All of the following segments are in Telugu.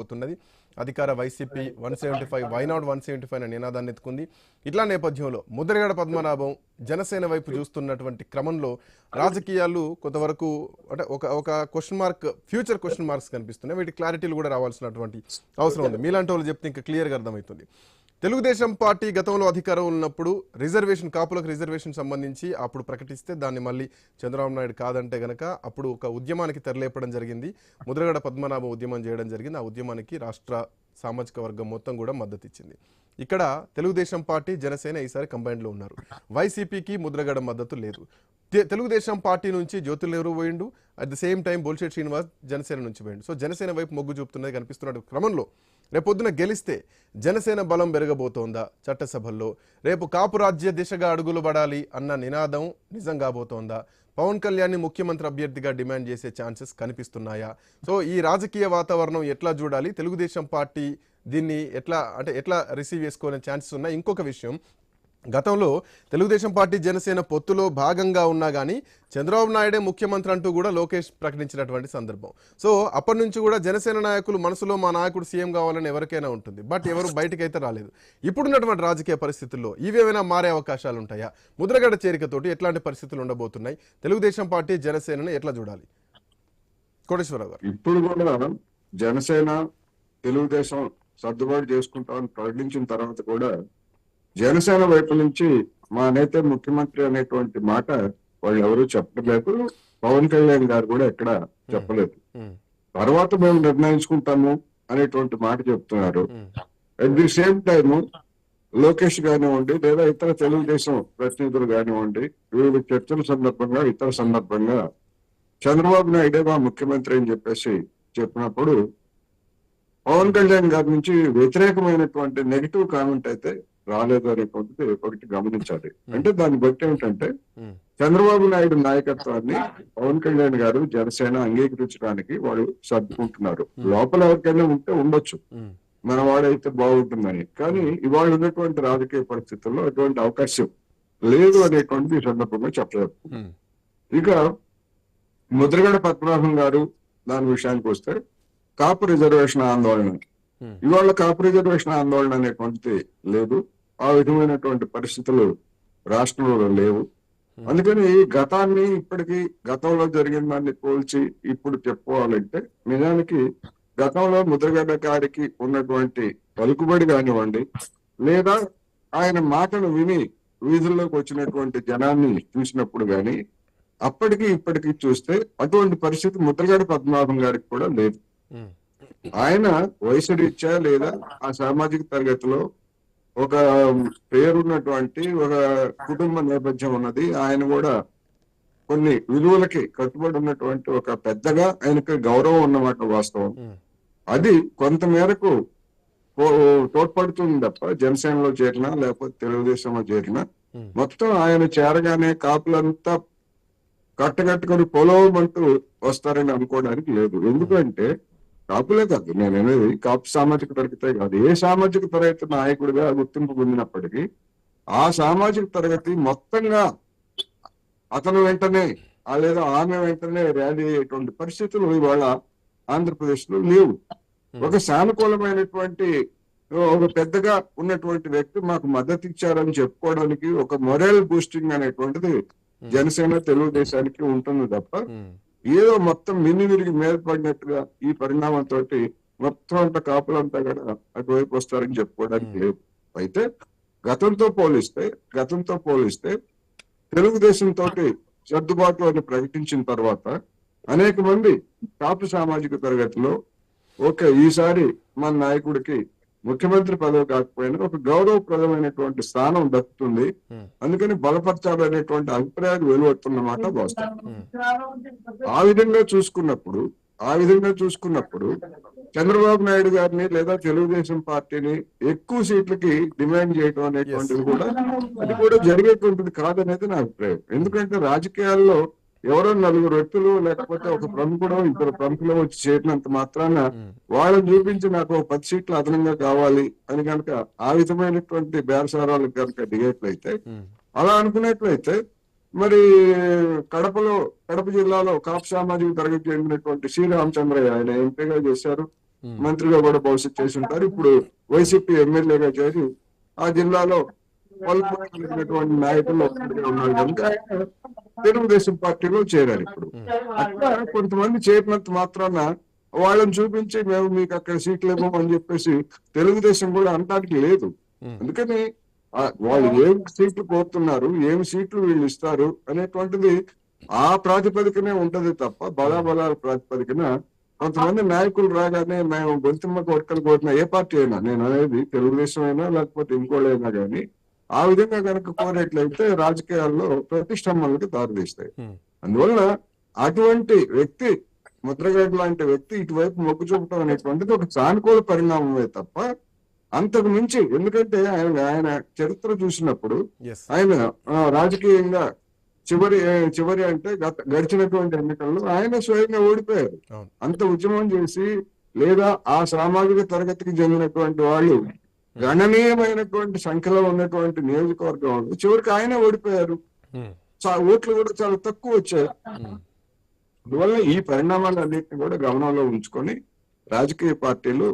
పోతున్నది. అధికార వైసీపీ 175 వైనాట్ 175 అనే నినాదాన్ని ఎత్తుకుంది. ఇట్లా నేపథ్యంలో ముద్రగడ పద్మనాభం జనసేన వైపు చూస్తున్నటువంటి క్రమంలో రాజకీయాలు కొంతవరకు అంటే ఒక question mark, future question marks కనిపిస్తున్నాయి. వీటి క్లారిటీలు కూడా రావాల్సినటువంటి అవసరం ఉంది. మీలాంటి వాళ్ళు చెప్తే ఇంకా క్లియర్గా అర్థమవుతుంది. తెలుగుదేశం పార్టీ గతంలో అధికారం ఉన్నప్పుడు రిజర్వేషన్, కాపులకు రిజర్వేషన్ సంబంధించి అప్పుడు ప్రకటిస్తే దాన్ని మళ్ళీ చంద్రబాబు నాయుడు కాదంటే గనక అప్పుడు ఒక ఉద్యమానికి తెరలేపడం జరిగింది. ముద్రగడ పద్మనాభం ఉద్యమం చేయడం జరిగింది. ఆ ఉద్యమానికి రాష్ట్ర సామాజిక వర్గం మొత్తం కూడా మద్దతు ఇచ్చింది. ఇక్కడ తెలుగుదేశం పార్టీ, జనసేన ఈసారి కంబైన్లో ఉన్నారు. వైసీపీకి ముద్రగడ మద్దతు లేదు. తెలుగుదేశం పార్టీ నుంచి జ్యోతిర్నెహ్రూ పోయిండు. At the same time Bolisetti Srinivas Janasena నుంచి పోయిండు. సో జనసేన వైపు మొగ్గు చూపుతున్నది కనిపిస్తున్న క్రమంలో రేపొద్దున గెలిస్తే జనసేన బలం పెరగబోతోందా చట్టసభల్లో? రేపు కాపు రాజ్య దిశగా అడుగులు పడాలి అన్న నినాదం నిజం కాబోతోందా? పవన్ కళ్యాణ్ ని ముఖ్యమంత్రి అభ్యర్థిగా డిమాండ్ చేసే ఛాన్సెస్ కనిపిస్తున్నాయా? సో ఈ రాజకీయ వాతావరణం ఎట్లా చూడాలి? తెలుగుదేశం పార్టీ దీన్ని ఎట్లా రిసీవ్ చేసుకునే ఛాన్సెస్ ఉన్నాయి? ఇంకొక విషయం, గతంలో తెలుగుదేశం పార్టీ జనసేన పొత్తులో భాగంగా ఉన్నా కానీ చంద్రబాబు నాయుడే ముఖ్యమంత్రి అంటూ కూడా లోకేష్ ప్రకటించినటువంటి సందర్భం. సో అప్పటి నుంచి కూడా జనసేన నాయకులు మనసులో మా నాయకుడు సీఎం కావాలని ఎవరికైనా ఉంటుంది, బట్ ఎవరు బయటకైతే రాలేదు. ఇప్పుడున్నటువంటి రాజకీయ పరిస్థితుల్లో ఇవేమైనా మారే అవకాశాలు ఉంటాయా? ముద్రగడ చేరికతోటి ఎట్లాంటి పరిస్థితులు ఉండబోతున్నాయి? తెలుగుదేశం పార్టీ జనసేనను ఎట్లా చూడాలి? కోటేశ్వరరావు గారు. ఇప్పుడు కూడా జనసేన తెలుగుదేశం సర్దుబాటు చేసుకుంటామని ప్రకటించిన తర్వాత కూడా జనసేన వైపు నుంచి మా నేత ముఖ్యమంత్రి అనేటువంటి మాట వాళ్ళు ఎవరు చెప్పలేదు. పవన్ కళ్యాణ్ గారు కూడా ఎక్కడ చెప్పలేదు. తర్వాత మేము నిర్ణయించుకుంటాము అనేటువంటి మాట చెప్తున్నారు. At the same time Lokesh కానివ్వండి, లేదా ఇతర తెలుగుదేశం ప్రతినిధులు కానివ్వండి, వివిధ చర్చల సందర్భంగా ఇతర సందర్భంగా చంద్రబాబు నాయుడే మా ముఖ్యమంత్రి అని చెప్పేసి చెప్పినప్పుడు పవన్ కళ్యాణ్ గారి నుంచి వ్యతిరేకమైనటువంటి నెగిటివ్ కామెంట్ అయితే రాలేదు అనేటువంటిది ఒకటి గమనించాలి. అంటే దాన్ని బట్టి ఏమిటంటే చంద్రబాబు నాయుడు నాయకత్వాన్ని పవన్ కళ్యాణ్ గారు జనసేన అంగీకరించడానికి వాళ్ళు సర్దుకుంటున్నారు. లోపల ఎవరికైనా ఉంటే ఉండొచ్చు, మన వాడైతే బాగుంటుందని. కానీ ఇవాళ ఉన్నటువంటి రాజకీయ పరిస్థితుల్లో అటువంటి అవకాశం లేదు అనేటువంటిది ఈ సందర్భంగా చెప్పలేదు. ఇక ముద్రగడ పద్మనాభం గారు దాని విషయానికి వస్తే కాపు రిజర్వేషన్ ఆందోళన, ఇవాళ కాపు రిజర్వేషన్ ఆందోళన అనేటువంటిది లేదు. ఆ విధమైనటువంటి పరిస్థితులు రాష్ట్రంలో లేవు. అందుకని గతాన్ని ఇప్పటికీ గతంలో జరిగిన దాన్ని పోల్చి ఇప్పుడు చెప్పుకోవాలంటే నిజానికి గతంలో ముద్రగడ్డ గారికి ఉన్నటువంటి పలుకుబడి కానివ్వండి, లేదా ఆయన మాటలు విని వీధుల్లోకి వచ్చినటువంటి జనాన్ని చూసినప్పుడు గాని అప్పటికి ఇప్పటికీ చూస్తే అటువంటి పరిస్థితి ముద్రగడ పద్మనాభం గారికి కూడా లేదు. ఆయన వయసు రీత్యా లేదా ఆ సామాజిక తరగతిలో ఒక పేరున్నటువంటి ఒక కుటుంబ నేపథ్యం ఉన్నది. ఆయన కూడా కొన్ని విలువలకి కట్టుబడి ఉన్నటువంటి ఒక పెద్దగా ఆయనకి గౌరవం ఉన్నమాట వాస్తవం. అది కొంత మేరకు తోడ్పడుతుంది తప్ప జనసేనలో చేరినా లేకపోతే తెలుగుదేశంలో చేరినా మొత్తం ఆయన చేరగానే కాపులంతా కట్టకట్టుకొని పొలవమంటూ వస్తారని అనుకోవడానికి లేదు. ఎందుకంటే కాపులే కాదు, నేను అనేది కాపు సామాజిక తరగతే కాదు, ఏ సామాజిక తరగతి నాయకుడిగా గుర్తింపు పొందినప్పటికీ ఆ సామాజిక తరగతి మొత్తంగా అతను వెంటనే లేదా ఆమె వెంటనే ర్యాలీ అయ్యేటువంటి పరిస్థితులు ఇవాళ ఆంధ్రప్రదేశ్ లో లేవు. ఒక సానుకూలమైనటువంటి ఒక పెద్దగా ఉన్నటువంటి వ్యక్తి మాకు మద్దతు ఇచ్చారని చెప్పుకోవడానికి ఒక మొరల్ బూస్టింగ్ అనేటువంటిది జనసేన తెలుగుదేశానికి ఉంటుంది తప్ప ఏదో మొత్తం మిన్ని విరిగి మీద పడినట్టుగా ఈ పరిణామంతో మొత్తం అంతా కాపులంతా కూడా అటువైపు వస్తారని చెప్పుకోవడానికి లేవు. అయితే గతంతో పోలిస్తే తెలుగుదేశంతో సర్దుబాటు అని ప్రకటించిన తర్వాత అనేక మంది కాపు సామాజిక తరగతిలో ఓకే ఈసారి మన నాయకుడికి ముఖ్యమంత్రి పదవి కాకపోయినా ఒక గౌరవప్రదమైనటువంటి స్థానం దక్కుతుంది, అందుకని బలపరచాలనేటువంటి అభిప్రాయాలు వెలువడుతున్నమాట వాస్తవం. ఆ విధంగా చూసుకున్నప్పుడు చంద్రబాబు నాయుడు గారిని లేదా తెలుగుదేశం పార్టీని ఎక్కువ సీట్లకి డిమాండ్ చేయడం అనేటువంటిది కూడా అది కూడా జరిగేటువంటిది కాదనేది నా అభిప్రాయం. ఎందుకంటే రాజకీయాల్లో ఎవరో నలుగురు వ్యక్తులు లేకపోతే ఒక ప్రముఖుడు ఇద్దరు ప్రముఖులు వచ్చి చేరినంత మాత్రాన వాళ్ళని చూపించి నాకు 10 సీట్లు అదనంగా కావాలి అని కనుక ఆ విధమైనటువంటి బేరసారాలకు కనుక దిగేట్లయితే, అలా అనుకునేట్లయితే మరి కడప జిల్లాలో కాపు సామాజిక తరగతి చెందినటువంటి శ్రీరామచంద్రయ్య ఆయన ఎంపీగా చేశారు. మంత్రిగా కూడా భవిష్యత్ చేసి ఉంటారు. ఇప్పుడు వైసీపీ ఎమ్మెల్యేగా చేరి ఆ జిల్లాలో పలుకుబడినటువంటి నాయకులు ఒకరిగా ఉన్నారు కనుక ఆయన తెలుగుదేశం పార్టీలో చేరారు. ఇప్పుడు అట్లా కొంతమంది చేరినంత మాత్రాన వాళ్ళని చూపించి మేము మీకు అక్కడ సీట్లు ఇవ్వము అని చెప్పేసి తెలుగుదేశం కూడా అనడానికి లేదు. అందుకని వాళ్ళు ఏం సీట్లు కోరుతున్నారు, ఏం సీట్లు వీళ్ళు ఇస్తారు అనేటువంటిది ఆ ప్రాతిపదికనే ఉంటది తప్ప బలాబలాల ప్రాతిపదికన కొంతమంది నాయకులు రాగానే మేము గొంతుమ్మ కొట్టలు కోరిన ఏ పార్టీ అయినా, నేను అనేది తెలుగుదేశం అయినా లేకపోతే ఇంకోళ్ళైనా కానీ ఆ విధంగా కనుక కోరేట్లయితే రాజకీయాల్లో ప్రతిష్టంభనలకు దారితీస్తాయి. అందువల్ల అటువంటి వ్యక్తి, ముద్రగడ లాంటి వ్యక్తి ఇటువైపు మొగ్గు చూపడం అనేటువంటిది ఒక సానుకూల పరిణామమే తప్ప అంతకు మించి, ఎందుకంటే ఆయన చరిత్ర చూసినప్పుడు ఆయన రాజకీయంగా చివరి అంటే గడిచినటువంటి ఎన్నికల్లో ఆయన స్వయంగా ఓడిపోయారు. అంత ఉద్యమం చేసి లేదా ఆ సామాజిక తరగతికి చెందినటువంటి వాళ్ళు గణనీయమైనటువంటి సంఖ్యలో ఉన్నటువంటి నియోజకవర్గం చివరికి ఆయనే ఓడిపోయారు. ఓట్లు కూడా చాలా తక్కువ వచ్చాయి. అందువల్ల ఈ పరిణామాలన్నింటినీ కూడా గమనంలో ఉంచుకొని రాజకీయ పార్టీలు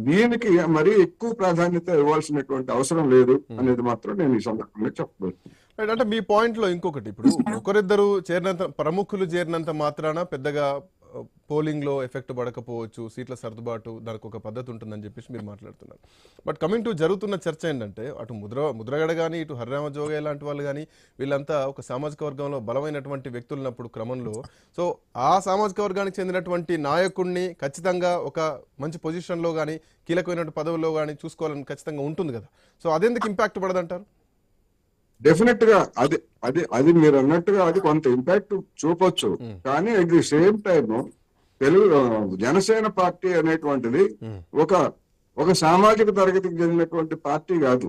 దీనికి మరీ ఎక్కువ ప్రాధాన్యత ఇవ్వాల్సినటువంటి అవసరం లేదు అనేది మాత్రం నేను ఈ సందర్భంగా చెప్పబోతున్నాను. అంటే మీ పాయింట్ లో ఇంకొకటి, ఇప్పుడు ఒకరిద్దరు చేరినంత ప్రముఖులు చేరినంత మాత్రాన పెద్దగా పోలింగ్ లో ఎఫెక్ట్ పడకపోవచ్చు, సీట్ల సర్దుబాటు దానికి ఒక పద్ధతి ఉంటుందని చెప్పేసి మీరు మాట్లాడుతున్నారు. బట్ కమింగ్ టు జరుగుతున్న చర్చ ఏంటంటే అటు ముద్రగడ కానీ ఇటు హరిరామ జోగయ్య లాంటి వాళ్ళు కానీ వీళ్ళంతా ఒక సామాజిక వర్గంలో బలమైనటువంటి వ్యక్తులు ఉన్నప్పుడు క్రమంలో సో ఆ సామాజిక వర్గానికి చెందినటువంటి నాయకుడిని ఖచ్చితంగా ఒక మంచి పొజిషన్లో కానీ కీలకమైనటువంటి పదవుల్లో కానీ చూసుకోవాలని ఖచ్చితంగా ఉంటుంది కదా. సో అదెందుకు ఇంపాక్ట్ పడదంటారు? డెఫినెట్ గా అది మీరు అన్నట్టుగా అది కొంత ఇంపాక్ట్ చూపొచ్చు. కానీ at the same time Janasena party అనేటువంటిది ఒక సామాజిక తరగతికి చెందినటువంటి పార్టీ కాదు.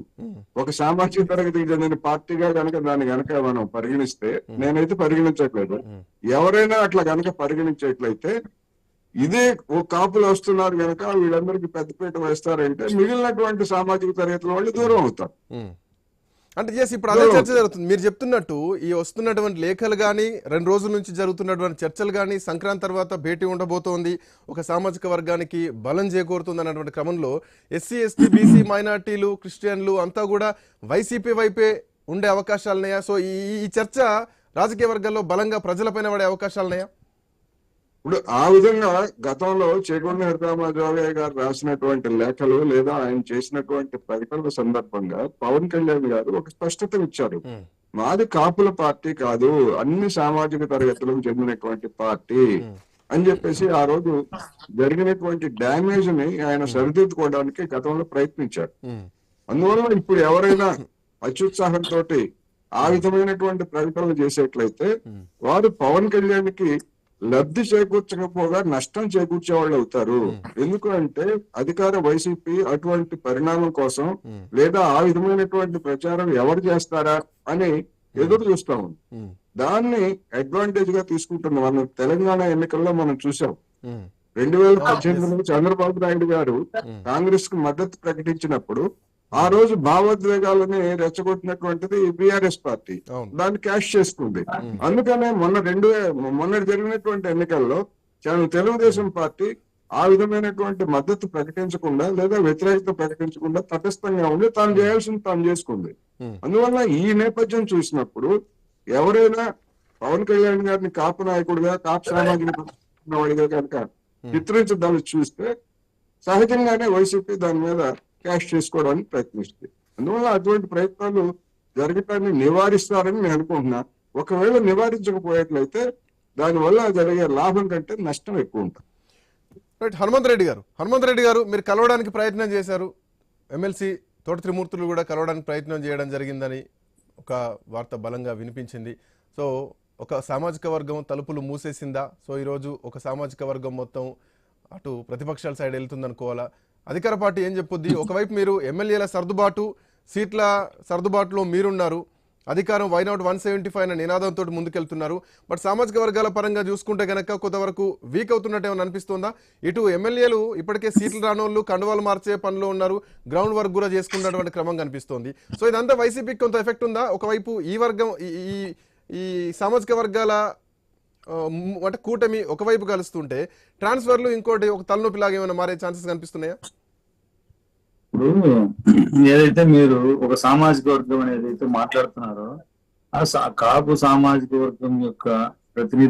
ఒక సామాజిక తరగతికి చెందిన పార్టీగా కనుక దాన్ని గనక మనం పరిగణిస్తే, నేనైతే పరిగణించట్లేదు, ఎవరైనా అట్లా గనక పరిగణించేట్లయితే ఇదే ఓ కాపులు వస్తున్నారు కనుక వీళ్ళందరికీ పెద్దపీట వేస్తారంటే మిగిలినటువంటి సామాజిక తరగతుల వాళ్ళు దూరం అవుతారు. అంటే ఇప్పుడు అదే చర్చ జరుగుతుంది. మీరు చెప్తున్నట్టు ఈ వస్తున్నటువంటి లేఖలు కానీ 2 రోజుల నుంచి జరుగుతున్నటువంటి చర్చలు కానీ సంక్రాంతి తర్వాత భేటీ ఉండబోతోంది, ఒక సామాజిక వర్గానికి బలం చేకూరుతుంది అన్నటువంటి క్రమంలో ఎస్సీ ఎస్టీ బీసీ మైనార్టీలు క్రిస్టియన్లు అంతా కూడా వైసీపీ వైపే ఉండే అవకాశాలున్నాయా? సో ఈ చర్చ రాజకీయ వర్గాల్లో బలంగా ప్రజలపైన పడే అవకాశాలున్నాయా? ఇప్పుడు ఆ విధంగా గతంలో చేగొండ హరిరామజోగయ్య గారు రాసినటువంటి లేఖలు లేదా ఆయన చేసినటువంటి ప్రకటనల సందర్భంగా పవన్ కళ్యాణ్ గారు ఒక స్పష్టత ఇచ్చారు. మాది కాపుల పార్టీ కాదు, అన్ని సామాజిక తరగతులకు చెందినటువంటి పార్టీ అని చెప్పేసి ఆ రోజు జరిగినటువంటి డ్యామేజ్ ని ఆయన సరిదిద్దుకోవడానికి గతంలో ప్రయత్నించారు. అందువల్ల ఇప్పుడు ఎవరైనా అత్యుత్సాహంతో ఆ విధమైనటువంటి ప్రకటనలు చేసేట్లయితే వారు పవన్ కళ్యాణ్ కి లబ్ధి చేకూర్చకపోగా నష్టం చేకూర్చే వాళ్ళు అవుతారు. ఎందుకు అంటే అధికార వైసీపీ అటువంటి పరిణామం కోసం లేదా ఆ విధమైనటువంటి ప్రచారం ఎవరు చేస్తారా అని ఎదురు చూస్తా ఉంది. దాన్ని అడ్వాంటేజ్ గా తీసుకుంటున్నాం. మనం తెలంగాణ ఎన్నికల్లో మనం చూసాం. 2018లో చంద్రబాబు నాయుడు గారు కాంగ్రెస్ కు మద్దతు ప్రకటించినప్పుడు ఆ రోజు భావోద్వేగాలని రెచ్చగొట్టినటువంటిది బీఆర్ఎస్ పార్టీ, దాన్ని క్యాష్ చేసుకుంది. అందుకనే మొన్న జరిగినటువంటి ఎన్నికల్లో తెలుగుదేశం పార్టీ ఆ విధమైనటువంటి మద్దతు ప్రకటించకుండా లేదా వ్యతిరేకత ప్రకటించకుండా తటస్థంగా ఉండి తాను చేయాల్సింది తాను చేసుకుంది. అందువల్ల ఈ నేపథ్యం చూసినప్పుడు ఎవరైనా పవన్ కళ్యాణ్ గారిని కాపు నాయకుడిగా, కాపు సామాజిక వాడిగా కనుక చిత్రించదాన్ని చూస్తే సహజంగానే వైసీపీ దాని మీద క్యాష్ చేసుకోవడానికి ప్రయత్నిస్తుంది. అందువల్ల అటువంటి ప్రయత్నాలు జరగటాన్ని నివారిస్తారని నేను అనుకుంటున్నా. ఒకవేళ నివారించకపోయేట్లయితే దానివల్ల జరిగే లాభం కంటే నష్టం ఎక్కువ ఉంటుంది. హనుమంత్ రెడ్డి గారు మీరు కలవడానికి ప్రయత్నం చేశారు, ఎమ్మెల్సీ తోట త్రిమూర్తులు కూడా కలవడానికి ప్రయత్నం చేయడం జరిగిందని ఒక వార్త బలంగా వినిపించింది. సో ఒక సామాజిక వర్గం తలుపులు మూసేసిందా? సో ఈరోజు ఒక సామాజిక వర్గం మొత్తం అటు ప్రతిపక్షాల సైడ్ వెళ్తుంది అనుకోవాలా? అధికార పార్టీ ఏం చెప్పుద్ది? ఒకవైపు మీరు ఎమ్మెల్యేల సర్దుబాటు, సీట్ల సర్దుబాటులో మీరున్నారు, అధికారం వై నాట్ 175 అనే నినాదంతో ముందుకెళ్తున్నారు. బట్ సామాజిక వర్గాల పరంగా చూసుకుంటే కనుక కొంతవరకు వీక్ అవుతున్నట్టు ఏమైనా అనిపిస్తుందా? ఇటు ఎమ్మెల్యేలు ఇప్పటికే సీట్లు రానోళ్ళు కండువాలు మార్చే పనిలో ఉన్నారు, గ్రౌండ్ వర్క్ కూడా చేసుకున్నటువంటి క్రమం కనిపిస్తోంది. సో ఇదంతా వైసీపీకి కొంత ఎఫెక్ట్ ఉందా? ఒకవైపు ఈ వర్గం ఈ సామాజిక వర్గాల అంటే కూటమి ఒకవైపు కలుస్తుంటే ట్రాన్స్ఫర్లు ఇంకోటి ఒక తలనొప్పి లాగా ఏమైనా మారే ఛాన్సెస్ కనిపిస్తున్నాయా? ఇప్పుడు ఏదైతే మీరు ఒక సామాజిక వర్గం అనేది అయితే మాట్లాడుతున్నారో, కాపు సామాజిక వర్గం యొక్క ప్రతినిధి